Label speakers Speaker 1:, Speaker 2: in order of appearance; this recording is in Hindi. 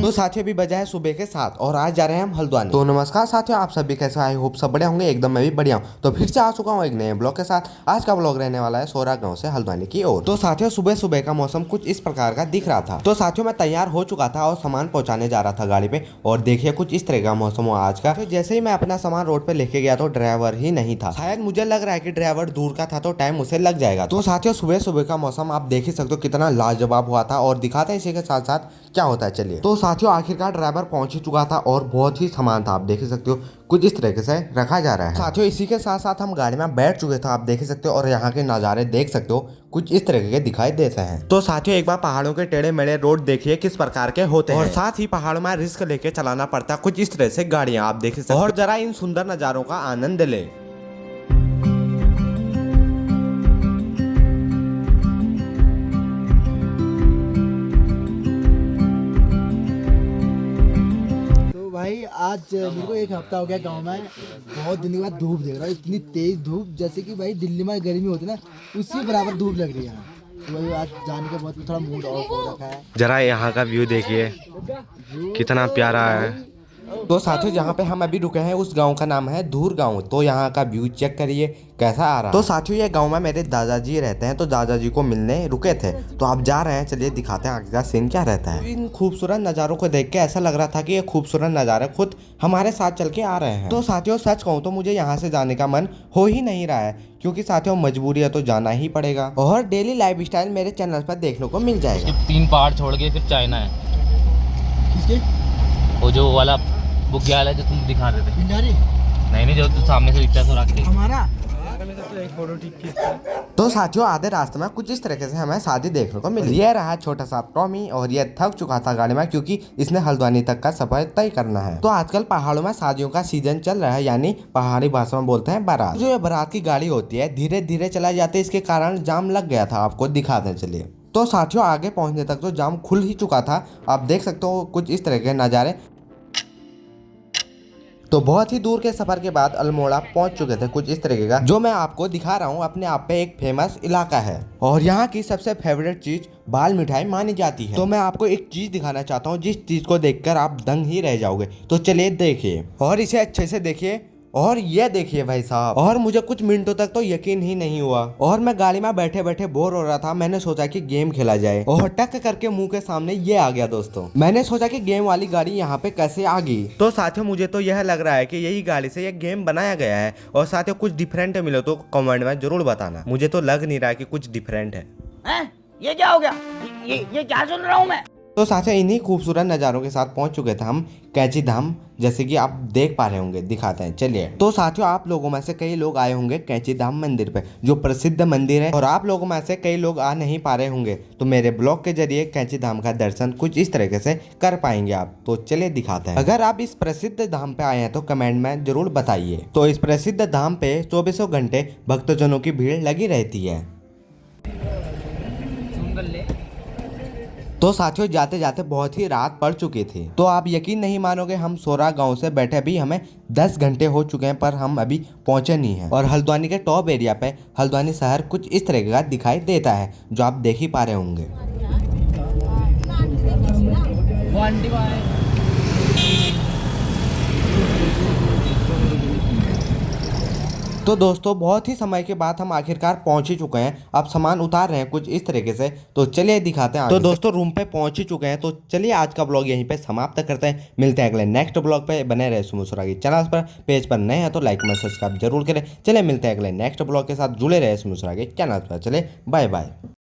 Speaker 1: तो साथियों अभी बजा है सुबह के 7 और आज जा रहे हैं हम हल्द्वानी। तो नमस्कार साथियों, आप सभी कैसे, आई होप सब बढ़िया होंगे। एकदम मैं भी बढ़िया हूँ। तो फिर से आ चुका हूँ एक नए ब्लॉग के साथ। आज का ब्लॉग रहने वाला है सोरा गांव से हल्द्वानी की ओर। तो साथियों सुबह सुबह का मौसम कुछ इस प्रकार का दिख रहा था। तो साथियों मैं तैयार हो चुका था और सामान पहुंचाने जा रहा था गाड़ी पे। और देखिए कुछ इस तरह का मौसम हुआ आज का। तो जैसे ही मैं अपना सामान रोड पे लेके गया तो ड्राइवर ही नहीं था। शायद मुझे लग रहा है कि ड्राइवर दूर का था तो टाइम उसे लग जाएगा। तो साथियों सुबह सुबह का मौसम आप देख ही सकते हो कितना लाजवाब हुआ था। और दिखाते हैं इसी के साथ साथ क्या होता है, चलिए। तो साथियों आखिरकार ड्राइवर पहुंच ही चुका था और बहुत ही सामान था, आप देख सकते हो कुछ इस तरीके से रखा जा रहा है। साथियों इसी के साथ साथ हम गाड़ी में बैठ चुके थे, आप देख सकते हो। और यहाँ के नज़ारे देख सकते हो कुछ इस तरीके के दिखाई देते हैं। तो साथियों एक बार पहाड़ों के टेढ़े मेढ़े रोड देखिए किस प्रकार के होते हैं। और साथ ही पहाड़ों में रिस्क लेके चलाना पड़ता है कुछ इस तरह से गाड़ियां, आप देख सकते हो। और जरा इन सुंदर नज़ारों का आनंद ले।
Speaker 2: भाई आज मेरे को एक हफ्ता हो गया गांव में। बहुत दिन के बाद धूप देख रहा हूँ, इतनी तेज धूप जैसे कि भाई दिल्ली में गर्मी होती है ना, उसी बराबर धूप लग रही है यहाँ। तो भाई आज जाने के बाद थोड़ा मूड ऑफ हो रखा है।
Speaker 1: जरा यहाँ का व्यू देखिए कितना प्यारा है। तो साथियों जहाँ पे हम अभी रुके हैं उस गांव का नाम है धूर गांव। तो यहाँ का व्यू चेक करिए कैसा आ रहा है। तो साथियों ये गांव में मेरे दादाजी रहते हैं, तो दादाजी को मिलने रुके थे। तो आप जा रहे हैं, चलिए दिखाते हैं आगे का सीन क्या रहता है। इन खूबसूरत नज़ारों को देख के ऐसा लग रहा था कि ये खूबसूरत नज़ारे खुद हमारे साथ चल के आ रहे हैं। तो साथियों सच कहूँ तो मुझे यहाँ से जाने का मन हो ही नहीं रहा है, क्योंकि साथियों मजबूरी है तो जाना ही पड़ेगा। और डेली लाइफ स्टाइल मेरे चैनल पर देखने को मिल जाएगा।
Speaker 3: 3 पहाड़ छोड़ के फिर चाइना है।
Speaker 2: किसके?
Speaker 3: वो जो वाला बुग्याल है जो तुम दिखा रहे थे।
Speaker 2: पिंडारी?
Speaker 3: नहीं जो तू सामने से दिखता है तो रख के
Speaker 2: हमारा।
Speaker 1: तो साथियों आधे रास्ते में कुछ इस तरीके से हमें शादी देखने को मिली। ये रहा छोटा सा टॉमी और ये थक चुका था गाड़ी में, क्योंकि इसने हल्द्वानी तक का सफर तय करना है। तो आजकल पहाड़ों में शादियों का सीजन चल रहा है, यानी पहाड़ी भाषा में बोलते हैं बारात। जो ये बारात की गाड़ी होती है धीरे धीरे चला जाते है, इसके कारण जाम लग गया था। आपको दिखा दें, चलिए। तो साथियों आगे पहुंचने तक तो जाम खुल ही चुका था, आप देख सकते हो कुछ इस तरह के नज़ारे। तो बहुत ही दूर के सफर के बाद अल्मोड़ा पहुंच चुके थे कुछ इस तरीके का, जो मैं आपको दिखा रहा हूं। अपने आप पे एक फेमस इलाका है और यहाँ की सबसे फेवरेट चीज बाल मिठाई मानी जाती है। तो मैं आपको एक चीज दिखाना चाहता हूँ जिस चीज को देखकर आप दंग ही रह जाओगे। तो चलिए देखिए और इसे अच्छे से देखिए। और ये देखिए भाई साहब, और मुझे कुछ मिनटों तक तो यकीन ही नहीं हुआ। और मैं गाड़ी में बैठे बैठे बोर हो रहा था, मैंने सोचा कि गेम खेला जाए और टक करके मुंह के सामने ये आ गया। दोस्तों मैंने सोचा कि गेम वाली गाड़ी यहाँ पे कैसे आ गई। तो साथियों मुझे तो यह लग रहा है कि यही गाड़ी से ये गेम बनाया गया है। और साथियों कुछ डिफरेंट मिले तो कमेंट में जरूर बताना। मुझे तो लग नहीं रहा कि कुछ डिफरेंट है।
Speaker 3: ये क्या हो गया? ये क्या सुन रहा हूँ मैं?
Speaker 1: तो साथियों इन्हीं खूबसूरत नज़ारों के साथ पहुंच चुके थे हम कैंची धाम, जैसे कि आप देख पा रहे होंगे, दिखाते हैं चलिए। तो साथियों आप लोगों में से कई लोग आए होंगे कैंची धाम मंदिर पे, जो प्रसिद्ध मंदिर है। और आप लोगों में से कई लोग आ नहीं पा रहे होंगे, तो मेरे ब्लॉग के जरिए कैंची धाम का दर्शन कुछ इस तरीके से कर पाएंगे आप। तो चलिए दिखाते हैं। अगर आप इस प्रसिद्ध धाम पे आए हैं तो कमेंट में जरूर बताइए। तो इस प्रसिद्ध धाम पे 24 घंटे भक्तजनों की भीड़ लगी रहती है। तो साथियों जाते जाते बहुत ही रात पड़ चुकी थी। तो आप यकीन नहीं मानोगे, हम सोरा गांव से बैठे भी हमें 10 घंटे हो चुके हैं, पर हम अभी पहुंचे नहीं हैं। और हल्द्वानी के टॉप एरिया पे हल्द्वानी शहर कुछ इस तरह का दिखाई देता है, जो आप देख ही पा रहे होंगे। तो दोस्तों बहुत ही समय के बाद हम आखिरकार पहुंच ही चुके हैं। अब सामान उतार रहे हैं कुछ इस तरीके से। तो चलिए दिखाते हैं। तो दोस्तों रूम पे पहुंच ही चुके हैं। तो चलिए आज का ब्लॉग यहीं पे समाप्त करते हैं। मिलते हैं अगले नेक्स्ट ब्लॉग पे। बने रहे सुमुसुरा की चैनल पर। पेज पर नए हैं तो लाइक में सब्सक्राइब जरूर करें। चलिए मिलते हैं अगले नेक्स्ट ब्लॉग के साथ। जुड़े रहे सुमुसुरा के चैनल पर। चले बाय बाय।